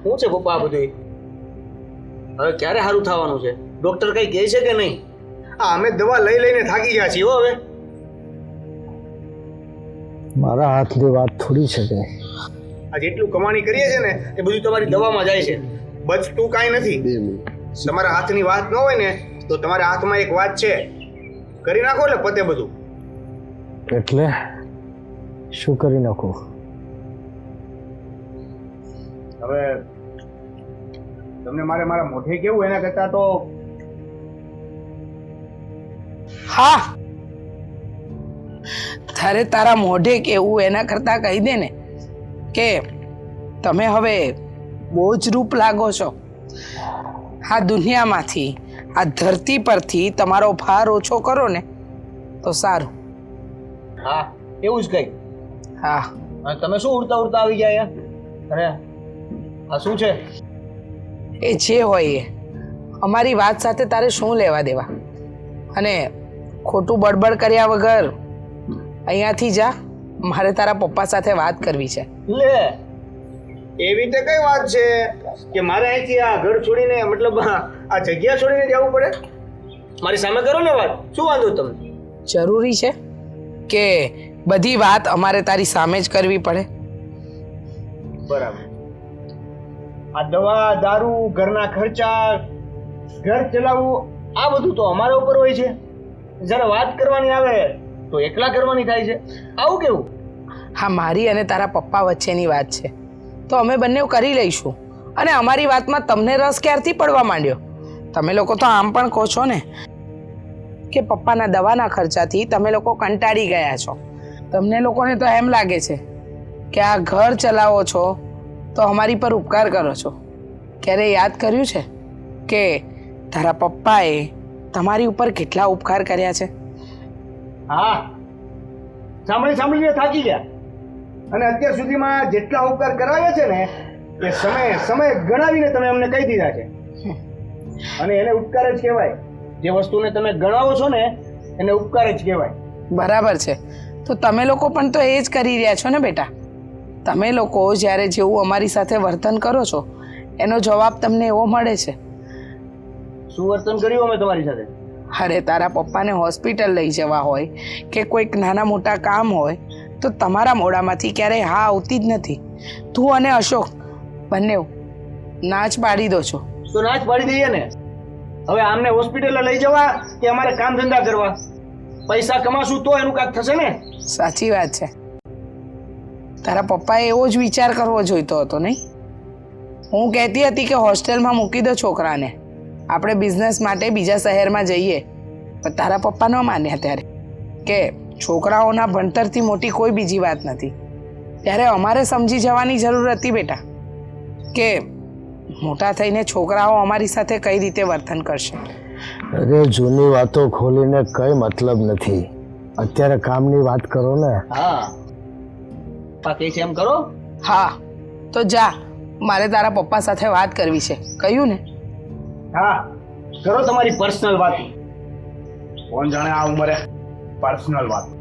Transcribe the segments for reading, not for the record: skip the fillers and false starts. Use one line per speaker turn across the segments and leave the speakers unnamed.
શું છે પપ્પા આ બધું? હવે ક્યારે સારું થવાનું છે? ડોક્ટર કઈ કહે છે કે નહીં? અમે દવા લઈ લઈને થાકી ગયા છીએ હો હવે.
મારા હાથની વાત થોડી છે કે
આ જેટલું કમાણી કરીએ છે ને એ બધું તમારી દવામાં જાય છે. બચતું કાંઈ નથી. તમારા હાથની વાત ન હોય ને તો તમારા હાથમાં એક વાત છે, કરી નાખો એટલે પતે બધું.
એટલે શું કરી નાખું?
હવે તમને મારા મોઢે કેવું એના કરતા તો
હા, તારે તારા મોઢે કેવું એના કરતા કહી દે ને કે તમે હવે બોજ રૂપ લાગો છો. આ દુનિયામાંથી, આ ધરતી પરથી તમારો ભાર ઓછો કરો ને તો સારું.
હા એવું જ કઈ.
હા,
અને તમે શું ઉડતા ઉડતા આવી ગયા અહીંયા? અરે આ શું છે?
એ જે હોય એ અમારી વાત સાથે તારે શું લેવા દેવા? અને ખોટું બડબડ કર્યા વગર અહીંયાથી જા, મારે તારા પપ્પા સાથે વાત કરવી છે.
લે એવી રીતે કઈ વાત છે કે મારે અહીંથી આ ઘર છોડીને, મતલબ આ જગ્યા છોડીને જવું પડે? મારી સામે કરો ને વાત, શું વાંધો તમને?
જરૂરી છે કે બધી વાત અમારે તારી સામે જ કરવી પડે?
બરાબર. આ દવા, દારૂ, ઘરના ખર્ચા, ઘર ચલાવવું, આ બધું તો અમારા ઉપર હોય છે. જ્યારે વાત કરવાની આવે તો એકલા કરવાની થાય છે. આવું કેવું?
હા, મારી અને તારા પપ્પા વચ્ચેની વાત છે તો અમે બંને કરી લઈશું. અને અમારી વાતમાં તમને રસ ક્યારથી પડવા માંડ્યો? તમે લોકો તો આમ પણ કહો છો ને કે પપ્પાના દવાના ખર્ચાથી તમે લોકો કંટાળી ગયા છો. તમને લોકોને તો એમ લાગે છે કે આ ઘર ચલાવો છો તો અમારી પર ઉપકાર કરો છો. ક્યારે યાદ કર્યું છે કે તારા પપ્પાએ તમારી ઉપર કેટલા ઉપકાર કર્યા છે?
હા, સાંભળીને થાકી ગયા. અને અત્યાર સુધીમાં જેટલા ઉપકાર કરાવ્યા છે ને એ સમય ગણાવીને તમે અમને કહી દીધા છે. અને એને ઉપકાર જ કહેવાય. જે વસ્તુને તમે ગણાવો છો ને એને ઉપકાર જ કહેવાય.
બરાબર છે. તો તમે લોકો પણ તો એ જ કરી રહ્યા છો ને બેટા. તમે લોકો જ્યારે જેવું અમારી સાથે વર્તન કરો છો એનો જવાબ તમને એવો મળે છે.
શું વર્તન કર્યું અમે તમારી સાથે?
અરે તારા પપ્પાને હોસ્પિટલ લઈ જવા હોય કે કોઈક નાના મોટા કામ હોય તો તમારા મોઢામાંથી ક્યારેય હા આવતી જ નથી. તું અને અશોક બંને નાચ પાડી દો છો.
તો નાચ પાડી દઈએ ને. હવે આમને હોસ્પિટલે લઈ જવા કે અમારે કામ ધંધા કરવા? પૈસા કમાશું તો એનું કાંઈક થશે ને.
સાચી વાત છે. તારા પપ્પાએ એવો જ વિચાર કરવો જોઈતો હતો નહીં? હું કહેતી હતી કે હોસ્ટેલમાં મૂકી દો છોકરાને, આપણે બિઝનેસ માટે બીજા શહેરમાં જઈએ. પણ તારા પપ્પા ન માન્યા ત્યારે કે છોકરાઓના ભણતરથી મોટી કોઈ બીજી વાત નથી. ત્યારે અમારે સમજી જવાની જરૂર હતી બેટા કે મોટા થઈને છોકરાઓ અમારી સાથે કઈ રીતે વર્તન કરશે.
અરે જૂની વાતો ખોલીને કઈ મતલબ નથી. અત્યારે કામની વાત કરો ને.
હા, પાકે છે એમ કરો.
હા, તો જા, મારે તારા પપ્પા સાથે વાત કરવી છે. કહ્યું ને?
હા, કરો તમારી પર્સનલ વાત. કોણ જાણે આ ઉંમરે પર્સનલ વાત.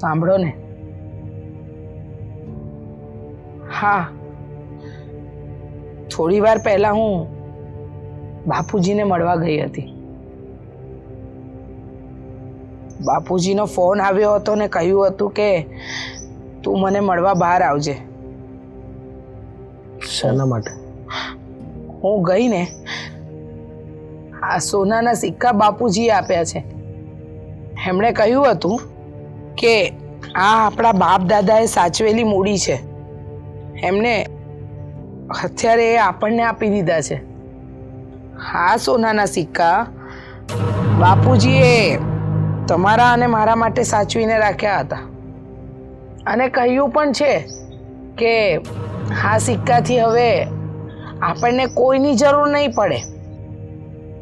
સાંભળો ને. હા, થોડી વાર પહેલા હું બાપુજીને મળવા ગઈ હતી. બાપુજીનો ફોન આવ્યો હતો ને કહ્યું હતું કે તું મને મળવા બહાર આવજે.
શેના માટે?
હું ગઈ ને, આ સોનાના સિક્કા બાપુજીએ આપ્યા છે. એમણે કહ્યું હતું કે આ આપણા બાપ દાદાએ સાચવેલી મૂડી છે. એમને અત્યારે એ આપણને આપી દીધા છે. આ સોનાના સિક્કા બાપુજીએ તમારા અને મારા માટે સાચવીને રાખ્યા હતા. અને કહ્યું પણ છે કે આ સિક્કાથી હવે આપણને કોઈની જરૂર નહીં પડે.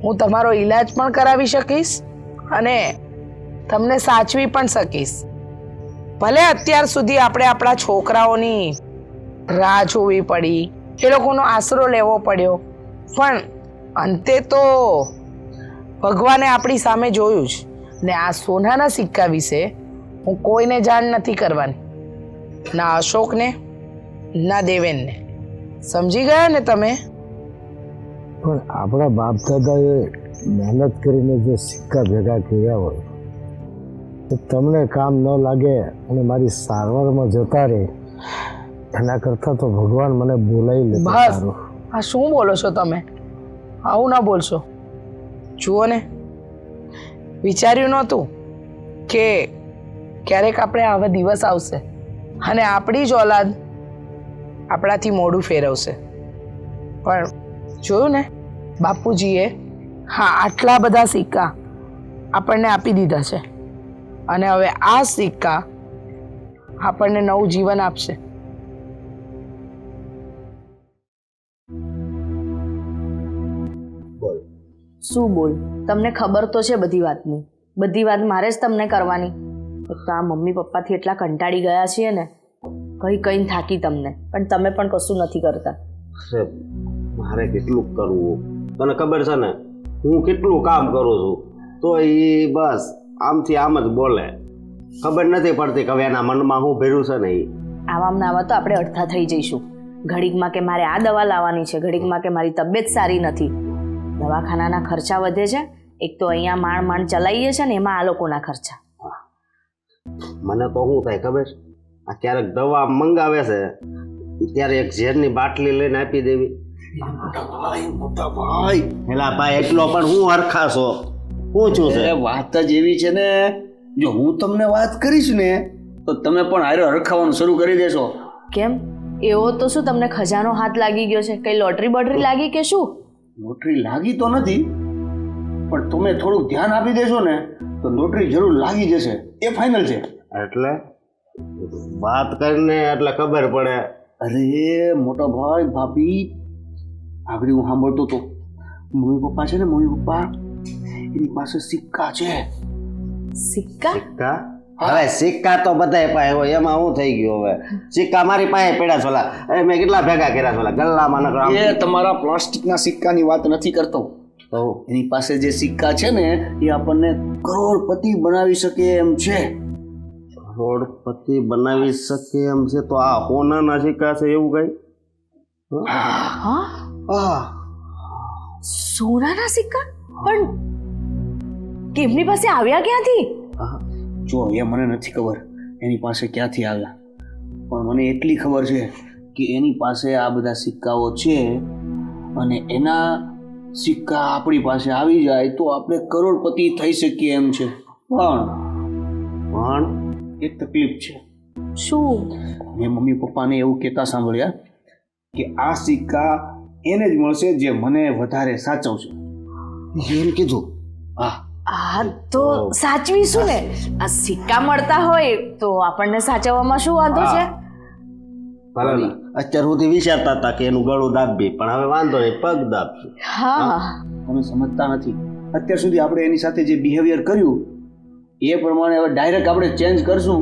હું તમારો ઈલાજ પણ કરાવી શકીશ અને તમને સાચવી પણ શકીશ. ભલે અત્યાર સુધી આપણે આપણા છોકરાઓની રાહ જોવી પડી, એ લોકોનો આશરો લેવો પડ્યો, પણ અંતે તો ભગવાને આપણી સામે જોયું જ. ને આ સોનાના સિક્કા વિશે હું કોઈને જાણ નથી કરવાની, ના અશોકને ના દેવેનને. સમજી ગયા ને તમે?
પણ આપણા બાપ દાદાએ મહેનત કરીને જે સિક્કા ભેગા કર્યા હોય તો તમને કામ ન લાગે અને મારી સારવારમાં જતા રહે, એના કરતાં તો ભગવાન મને બોલાવી લે.
બસ, આ શું બોલો છો તમે? આવું ના બોલશો. જુઓ ને, વિચાર્યું નહોતું કે ક્યારેક આપણે આવા દિવસ આવશે અને આપણી જ ઓલાદ આપણાથી મોઢું ફેરવશે. પણ જોયું ને, બાપુજીએ આટલા બધા સિક્કા આપણને આપી દીધા છે અને હવે આ સિક્કા આપણને નવું જીવન આપશે.
શું બોલ? તમને ખબર તો છે બધી વાતની. બધી વાત મારે જ તમને કરવાની. એક તો આ મમ્મી પપ્પાથી એટલા કંટાળી ગયા છીએ ને, કઈ થાકી તમને, પણ તમે પણ કશું નથી કરતા.
મારે કેટલું કરવું તને ખબર છે ને, હું કેટલું કામ કરું છું તો એ બસ આમથી આમ જ બોલે. ખબર નથી પડતી કે હવે એના મનમાં હું ભર્યું છે ને. એ
આવામ ને આવા તો આપણે અડધા થઈ જઈશું. ઘડીકમાં કે મારે આ દવા લાવવાની છે, ઘડીકમાં કે મારી તબિયત સારી નથી. દવાખાનાના ખર્ચા વધે છે, એક તો અહીંયા માંડ ચલાવીએ છે ને એમાં આ લોકોના ખર્ચા.
મને તો શું થાય ખબર, આ ક્યારેક દવા મંગાવે છે ત્યારે એક ઝેરની બાટલી લઈને આપી દેવી.
મોટા ભાઈ
એલા ભાઈ એટલો પણ હું હરખાશો હું છું છે.
વાત જ એવી છે ને, જો હું તમને વાત કરીશ ને તો તમે પણ હારે હરખાવાનું શરૂ કરી દેશો.
કેમ? એવો તો શું તમને ખજાનો હાથ લાગી ગયો છે? કઈ લોટરી બોટરી લાગી કે શું?
લોટરી લાગી તો નથી, પણ તમે થોડુંક ધ્યાન આપી દેશો ને તો લોટરી જરૂર લાગી જશે, એ ફાઇનલ છે.
એટલે વાત કરીને એટલે ખબર પડે.
અરે મોટા ભાઈ ભાભી, આગળ હું સાંભળતો હતો, મમ્મી પપ્પા છે ને, મમ્મી પપ્પા એની પાસે સિક્કા છે.
સિક્કા?
સિક્કા? હવે સિક્કા તો બધાય પાસે હોય, એમાં શું થઈ ગયું? હવે સિક્કા મારી પાસે પડ્યા છોલા, મેં કેટલા ભેગા કર્યા છોલા ગલ્લામાં નકરા.
એ તમારા પ્લાસ્ટિકના સિક્કાની વાત નથી કરતો.
તો
એની પાસે જે સિક્કા છે ને એ આપણને કરોડપતિ બનાવી શકે એમ છે.
કરોડપતિ બનાવી શકે એમ છે? તો આ સોનાના સિક્કા છે એવું કઈ?
હા, સોનાના સિક્કા? પણ કેમની પાસે આવ્યા ક્યાંથી?
જો એ મને નથી ખબર એની પાસે ક્યાંથી આવ્યા, પણ મને એટલી ખબર છે કે એની પાસે આ બધા સિક્કાઓ છે અને એના સિક્કા આપણી પાસે આવી જાય તો આપણે કરોડપતિ થઈ શકીએ એમ છે. પણ એક તકલીફ છે.
શું?
મેં મમ્મી પપ્પાને એવું કહેતા સાંભળ્યા કે આ સિક્કા એને જ મળશે જે મને વધારે સાચવશે.
એમ કીધું?
હા.
આ તો સાચવીશું ને. આ સિક્કા મળતા હોય તો આપણને સાચવવામાં શું વાંધો છે?
ભલે અત્યાર સુધી વિચારતા હતા કે એનું ગળું દાબી, પણ હવે વાંધો નહીં, પગ દાબશું.
હા,
તમે સમજતા નથી. અત્યાર સુધી આપણે એની સાથે જે બિહેવિયર કર્યું એ પ્રમાણે હવે ડાયરેક્ટ આપણે ચેન્જ કરશું.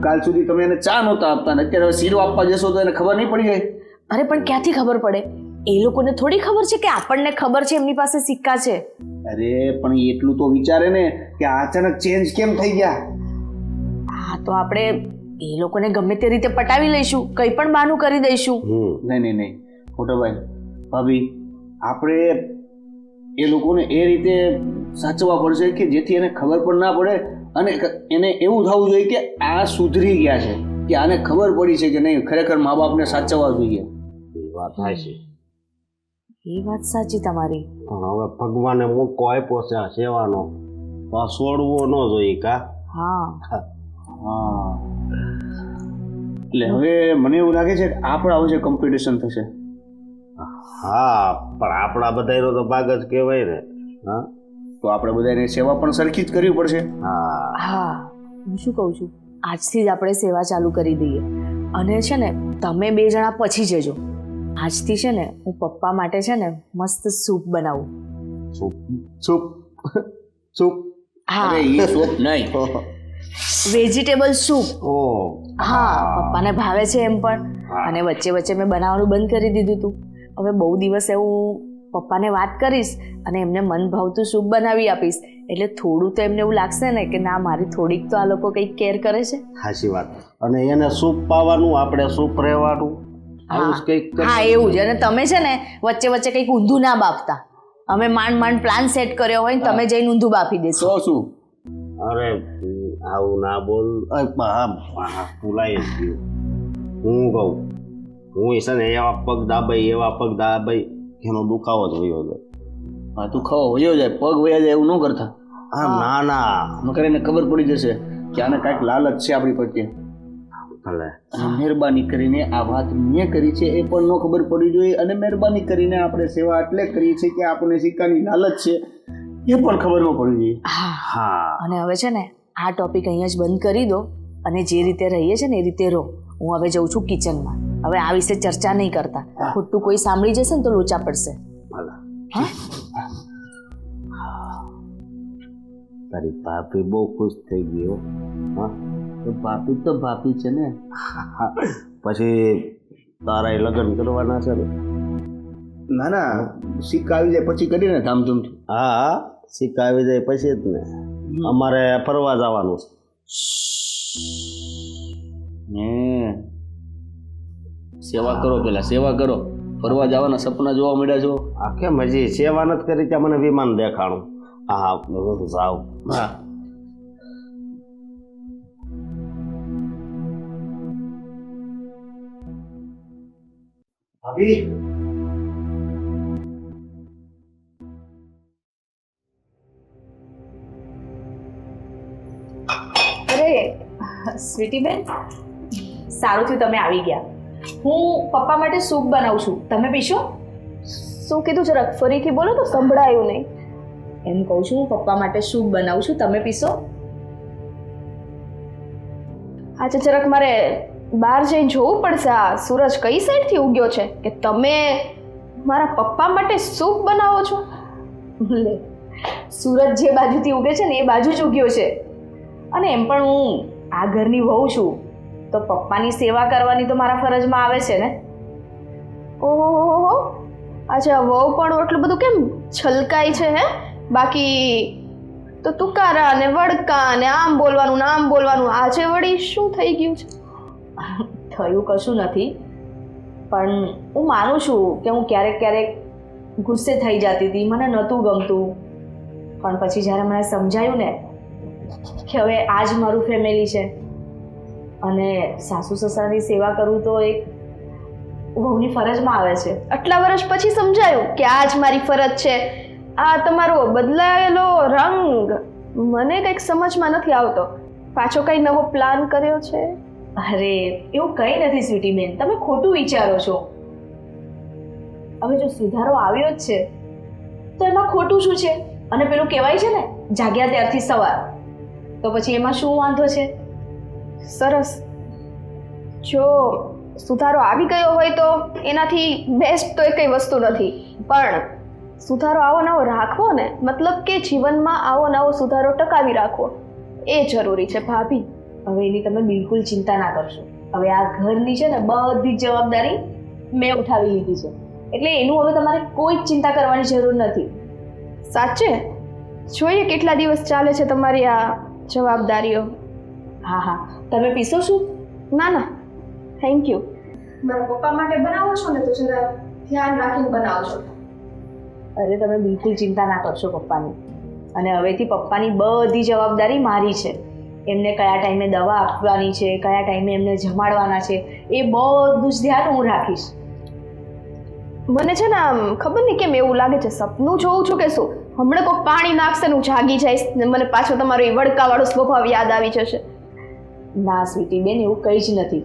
કાલ સુધી તમે એને ચા નહોતા આપતા ને અત્યારે હવે શીરો આપવા જશો તો એને ખબર નહીં પડી જાય.
અરે પણ ક્યાંથી ખબર પડે? એ લોકોને થોડી ખબર છે કે આપણને ખબર છે એમની પાસે સિક્કા છે.
અરે પણ એટલું તો વિચારે ને કે અચાનક ચેન્જ કેમ થઈ ગયા.
હા તો આપણે એ લોકોને ગમે તે રીતે પટાવી લઈશું, કંઈ પણ બહાનું કરી દઈશું.
નહીં મોટા ભાઈ ભાભી, આપણે એ લોકોને એ રીતે સાચવવા પડશે કે જેથી એને ખબર પણ ના પડે અને એને એવું થવું જોઈએ કે આ સુધરી ગયા છે, કે આને ખબર પડી છે કે નહીં ખરેખર મા બાપને સાચવવા જોઈએ.
એ વાત થાય છે.
એ વાત સાચી તમારી.
પણ હવે ભગવાને મોકો આપ્યો છે આ સેવાનો, તો આ છોડવો ન જોઈએ કા?
હા.
એટલે હવે મને એવું લાગે છે કે આપણા વચ્ચે કોમ્પિટિશન થશે.
હા, પણ આપણા બધાનો તો ભાગ જ કહેવાય ને. હા,
તો આપણે બધાને સેવા પણ સરખી જ કરવી પડશે.
હા, હું શું કહું છું, આજથી જ આપણે સેવા ચાલુ કરી દઈએ. અને છે ને તમે બે જણા પછી જજો. આજથી છે ને હું પપ્પા માટે છે ને મસ્ત સૂપ બનાવું.
સૂપ?
હા,
અરે એ સૂપ નહીં,
વેજીટેબલ સૂપ.
ઓહ
હા, પપ્પાને ભાવે છે એમ પણ. અને વચ્ચે વચ્ચે મેં બનાવવાનું બંધ કરી દીધું હતું. હવે બહુ દિવસે હું પપ્પાને વાત કરીશ અને એમને મન ભાવતું સૂપ બનાવી આપીશ, એટલે થોડું તો એમને એવું લાગશે ને કે ના, મારી થોડીક તો આ લોકો કંઈક કેર કરે છે.
સાચી વાત. અને એને સૂપ પાવાનું, આપણે સૂપ રહેવાનું, આવું જ કંઈક
હા, એવું જ. અને તમે છે ને વચ્ચે વચ્ચે કંઈક ઊંધું ના બાફતા. અમે માંડ પ્લાન સેટ કર્યો હોય ને તમે જઈને ઊંધું બાફી દેશો.
શું
અરે આવું ના બોલ. ભૂલાઈ જ ગયું. હું કહું, હું છે ને એવા પગ દાબાઈ એનો દુખાવો જ વયો જાય.
હા, તું ખાવો વયો જાય, પગ વયા જાય એવું ન કરતા.
હા, ના
મકર એને ખબર પડી જશે કે આને કાંઈક લાલચ છે આપણી પ્રત્યે.
ભલે.
અને મહેરબાની કરીને આ વાત મેં કરી છે એ પણ ન ખબર પડી જોઈએ. અને મહેરબાની કરીને આપણે સેવા એટલે કરીએ છીએ કે આપણને સિક્કાની લાલચ છે એ પણ ખબર ન પડી જોઈએ.
હા.
અને હવે છે ને આ ટોપિક અહીંયા જ બંધ કરી દો અને જે રીતે રહીએ છે ને એ રીતે રહો. હું હવે જઉં છું કિચનમાં. હવે આ વિશે ચર્ચા નહીં કરતા. ખોટું કોઈ સાંભળી જશે ને તો લોચા પડશે.
ભલે.
હા,
તારી ભાભી બહુ ખુશ થઈ ગઈ હો. હા,
તો ભાભી તો ભાભી છે ને.
પછી તારા લગ્ન કરવાના છે ને?
ના ના, સિક્કા આવી જાય પછી કરીને ધામધૂમથી.
હા, સિક્કા આવી જાય પછી જ ને. અમારે ફરવા જવાનું છે.
સેવા કરો, પેલા સેવા કરો. ફરવા જવાના સપના જોવા મળ્યા છો.
આ કેમ હજી સેવા નથી કરી ત્યાં મને વિમાન દેખાણું. હા, હું જાઉં.
હા,
ભાભી,
અરે સ્વીટી બેન, સારું થયું તમે આવી ગયા. હું પપ્પા માટે સૂપ બનાવું છું, તમે પીશો?
શું કીધું? જરાક ફરીથી બોલો તો સંભળાયું નહીં.
એમ કહું છું, હું પપ્પા માટે સૂપ બનાવું છું, તમે પીશો?
આજે જરાક મારે બહાર જઈને જોવું પડશે આ સૂરજ કઈ સાઈડથી ઉગ્યો છે કે તમે મારા પપ્પા માટે સૂપ બનાવો છો.
લે, સૂરજ જે બાજુથી ઉગે છે ને એ બાજુ જ ઉગ્યો છે. અને એમ પણ હું આ ઘરની વહુ છું તો પપ્પાની સેવા કરવાની તો મારા ફરજમાં આવે છે ને.
ઓહો, આજે આ વહુ પણ એટલું બધું કેમ છલકાય છે હે? બાકી તો તુકારા ને વડકા ને આમ બોલવાનું ને આમ બોલવાનું. આજે વળી શું થઈ ગયું છે?
થયું કશું નથી, પણ હું માનું છું કે હું ક્યારેક ક્યારેક ગુસ્સે થઈ જતી હતી, મને નહોતું ગમતું. પણ પછી જ્યારે મને સમજાયું ને કે હવે આ જ મારું ફેમિલી છે અને સાસુ સસરાની સેવા કરવું તો એક વહુની ફરજમાં આવે છે.
આટલા વર્ષ પછી સમજાયું કે આ જ મારી ફરજ છે. આ તમારો બદલાયેલો રંગ મને કંઈક સમજમાં નથી આવતો. પાછો કઈ નવો પ્લાન કર્યો છે?
અરે એવું કંઈ નથી સ્વીટી બેન, તમે ખોટું વિચારો છો. હવે જો સુધારો આવ્યો જ છે તો એમાં ખોટું શું છે? અને પેલું કહેવાય છે ને, જાગ્યા ત્યારથી સવાર, તો પછી એમાં શું વાંધો છે?
સરસ. જો સુધારો આવી ગયો હોય તો એનાથી બેસ્ટ તો એ કઈ વસ્તુ નથી, પણ સુધારો આવો નવો રાખવો ને, મતલબ કે જીવનમાં આવો નવો સુધારો ટકાવી રાખવો એ જરૂરી છે ભાભી.
હવે એની તમે બિલકુલ ચિંતા ના કરશો. હવે આ ઘરની છે ને બધી જ જવાબદારી મેં ઉઠાવી લીધી છે, એટલે એનું હવે તમારે કોઈ જ ચિંતા કરવાની જરૂર નથી.
સાચે? જોઈએ કેટલા દિવસ ચાલે છે તમારી આ જવાબદારીઓ.
હા હા, તમે પીશો શું?
ના ના, થેન્ક યુ. મારા પપ્પા માટે બનાવો છો ને તો જરા ધ્યાન રાખીને બનાવજો.
અરે તમે બિલકુલ ચિંતા ના કરશો પપ્પાની. અને હવેથી પપ્પાની બધી જવાબદારી મારી છે. એમને કયા ટાઈમે દવા આપવાની છે, કયા ટાઈમે એમને જમાડવાના છે, એ બધું જ ધ્યાન હું રાખીશ.
મને છે ને આમ ખબર નહીં કેમ એવું લાગે છે, સપનું જોઉં છું કે શું, હમણાં કોઈ પાણી નાખશે ને હું જાગી જઈશ ને મને પાછો તમારો એ વડકાવાળો સ્વભાવ યાદ આવી જશે.
ના સ્વીટી બેન, એવું કંઈ જ નથી.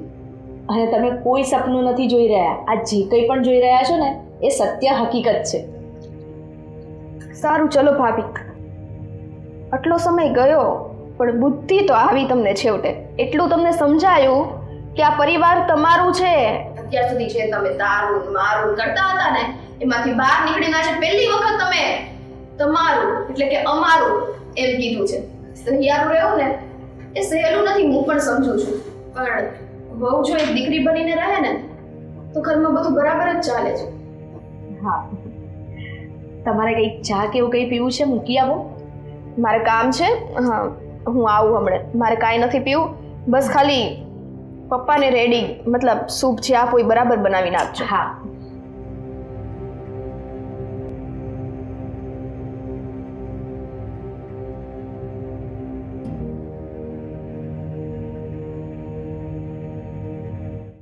અને તમે કોઈ સપનું નથી જોઈ રહ્યા. આ જે કંઈ પણ જોઈ રહ્યા છો ને એ સત્ય હકીકત છે.
સારું, ચલો ભાભી, આટલો સમય ગયો પણ બુદ્ધિ તો આવી તમને છેવટે. એટલું તમને સમજાયું કે આ પરિવાર તમારું છે. અત્યાર સુધી જે તમે તારું મારું કરતા હતા ને એમાંથી બહાર નીકળીને આજે પહેલી વખત તમે તમારું એટલે કે અમારું એમ કીધું છે. સહિયારું રહ્યું ને એ સહેલું નથી, હું પણ સમજુ છું. પણ વહુ જો એક દીકરી બનીને રહે ને તો ઘરમાં બધું બરાબર જ ચાલે છે.
હા, તમારે કંઈક ચા કે એવું કંઈ પીવું છે? મૂકી આવો.
મારે કામ છે. હા, હું આવું હમણાં. મારે કાંઈ નથી પીવું, બસ ખાલી પપ્પાને રેડી મતલબ સૂપ જે આપો એ બરાબર બનાવીને આપજો.
હા